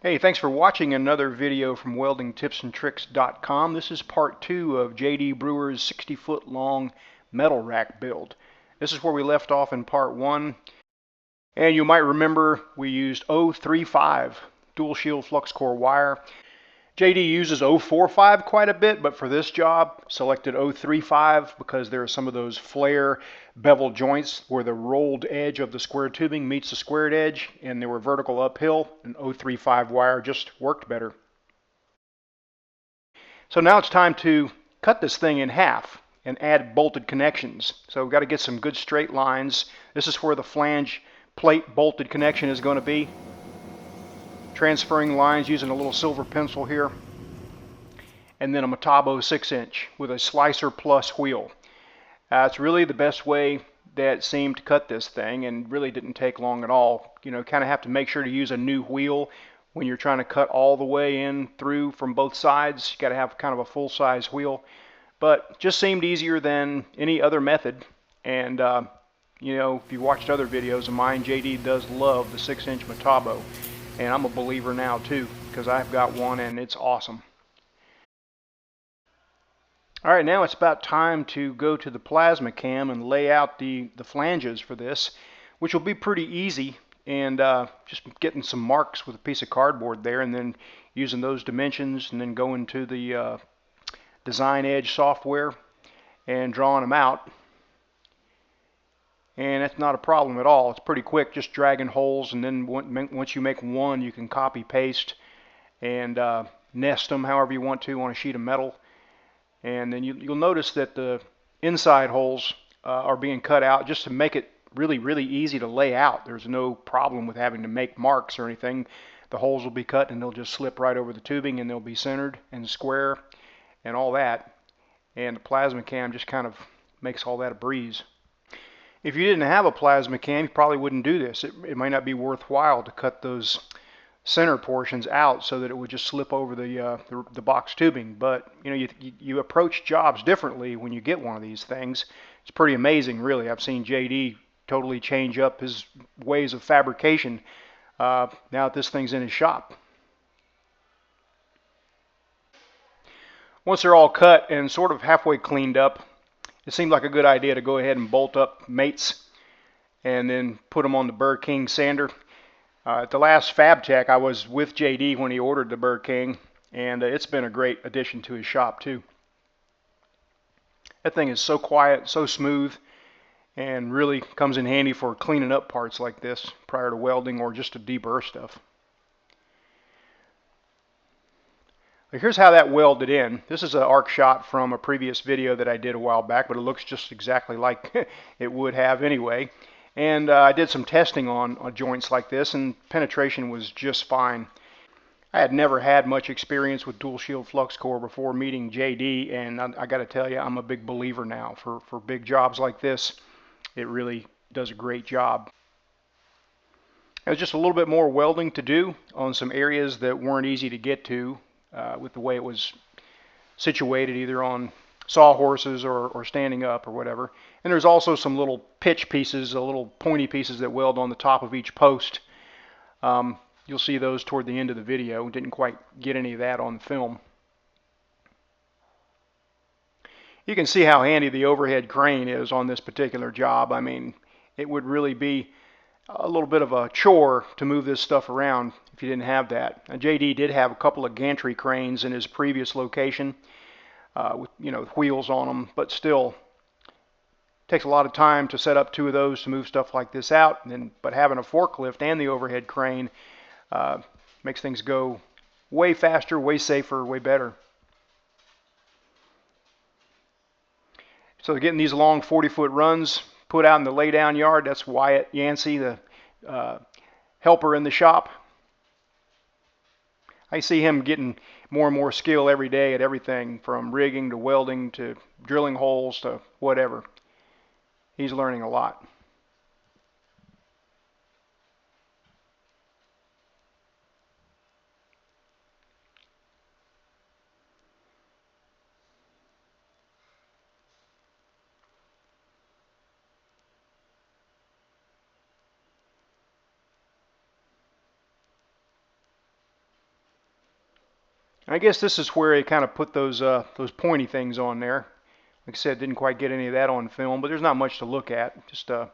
Hey, thanks for watching another video from weldingtipsandtricks.com. This is part 2 of JD Brewers 60-foot long metal rack build. This is where we left off in part 1. And you might remember we used 035 dual shield flux core wire. JD uses 045 quite a bit, but for this job selected 035 because there are some of those flare bevel joints where the rolled edge of the square tubing meets the squared edge and they were vertical uphill, and 035 wire just worked better. So now it's time to cut this thing in half and add bolted connections. So we've got to get some good straight lines. This is where the flange plate bolted connection is going to be. Transferring lines using a little silver pencil here, and then a Metabo 6-inch with a slicer plus wheel. It's really the best way that seemed to cut this thing, and really didn't take long at all. You know, kind of have to make sure to use a new wheel when you're trying to cut all the way in through from both sides. You got to have kind of a full-size wheel, but just seemed easier than any other method. And you know, if you watched other videos of mine, JD does love the 6-inch Metabo. And I'm a believer now too, because I've got one and it's awesome. Alright, now it's about time to go to the PlasmaCam and lay out the flanges for this, which will be pretty easy, and just getting some marks with a piece of cardboard there, and then using those dimensions, and then going to the Design Edge software and drawing them out. And that's not a problem at all. It's pretty quick, just dragging holes, and then once you make one, you can copy paste and nest them however you want to on a sheet of metal. And then you'll notice that the inside holes are being cut out just to make it really easy to lay out. There's no problem with having to make marks or anything. The holes will be cut and they'll just slip right over the tubing, and they'll be centered and square and all that. And the PlasmaCam just kind of makes all that a breeze. If you didn't have a PlasmaCam, you probably wouldn't do this. It might not be worthwhile to cut those center portions out so that it would just slip over the box tubing. But you know, you approach jobs differently when you get one of these things. It's pretty amazing, really. I've seen JD totally change up his ways of fabrication now that this thing's in his shop. Once they're all cut and sort of halfway cleaned up, it seemed like a good idea to go ahead and bolt up mates and then put them on the Burr King sander. At the last FabTech, I was with JD when he ordered the Burr King, and it's been a great addition to his shop too. That thing is so quiet, so smooth, and really comes in handy for cleaning up parts like this prior to welding or just to deburr stuff. Here's how that welded in. This is an arc shot from a previous video that I did a while back, but it looks just exactly like it would have anyway. And I did some testing on joints like this, and penetration was just fine. I had never had much experience with dual shield flux core before meeting JD, and I got to tell you, I'm a big believer now. For big jobs like this, it really does a great job. There's just a little bit more welding to do on some areas that weren't easy to get to with the way it was situated, either on sawhorses or standing up or whatever. And there's also some little pitch pieces, little pointy pieces that weld on the top of each post. You'll see those toward the end of the video. Didn't quite get any of that on film. You can see how handy the overhead crane is on this particular job. I mean, it would really be a little bit of a chore to move this stuff around if you didn't have that. Now, JD did have a couple of gantry cranes in his previous location with wheels on them, but still takes a lot of time to set up 2 of those to move stuff like this out. But having a forklift and the overhead crane makes things go way faster, way safer, way better. So getting these long 40-foot runs put out in the laydown yard, that's Wyatt Yancey, the helper in the shop. I see him getting more and more skill every day at everything from rigging to welding to drilling holes to whatever. He's learning a lot. I guess this is where they kind of put those pointy things on there. Like I said, didn't quite get any of that on film, but there's not much to look at. Just a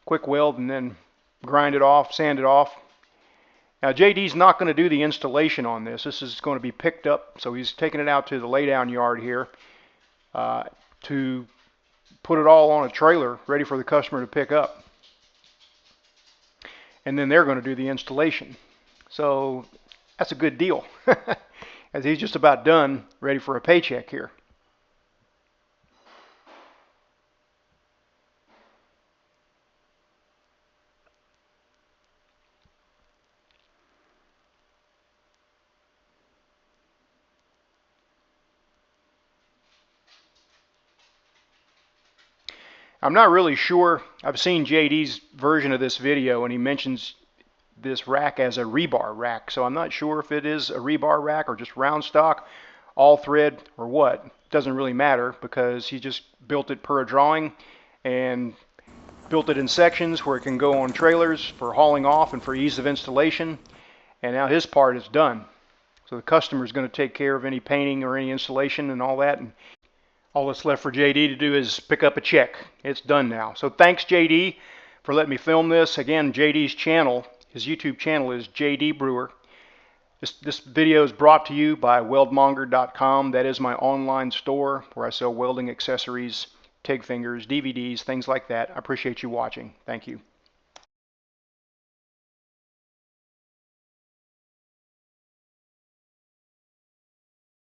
quick weld and then grind it off, sand it off. Now JD's not going to do the installation on this. This is going to be picked up, so he's taking it out to the laydown yard here to put it all on a trailer ready for the customer to pick up. And then they're going to do the installation. So that's a good deal, as he's just about done, ready for a paycheck here. I'm not really sure. I've seen JD's version of this video, and he mentions this rack as a rebar rack. So I'm not sure if it is a rebar rack or just round stock, all thread, or what. Doesn't really matter, because he just built it per a drawing and built it in sections where it can go on trailers for hauling off and for ease of installation. And now his part is done. So the customer is going to take care of any painting or any installation and all that. And all that's left for JD to do is pick up a check. It's done now. So thanks, JD, for letting me film this. Again, JD's channel, his YouTube channel is JD Brewer. This video is brought to you by weldmonger.com. That is my online store where I sell welding accessories, TIG fingers, DVDs, things like that. I appreciate you watching. Thank you.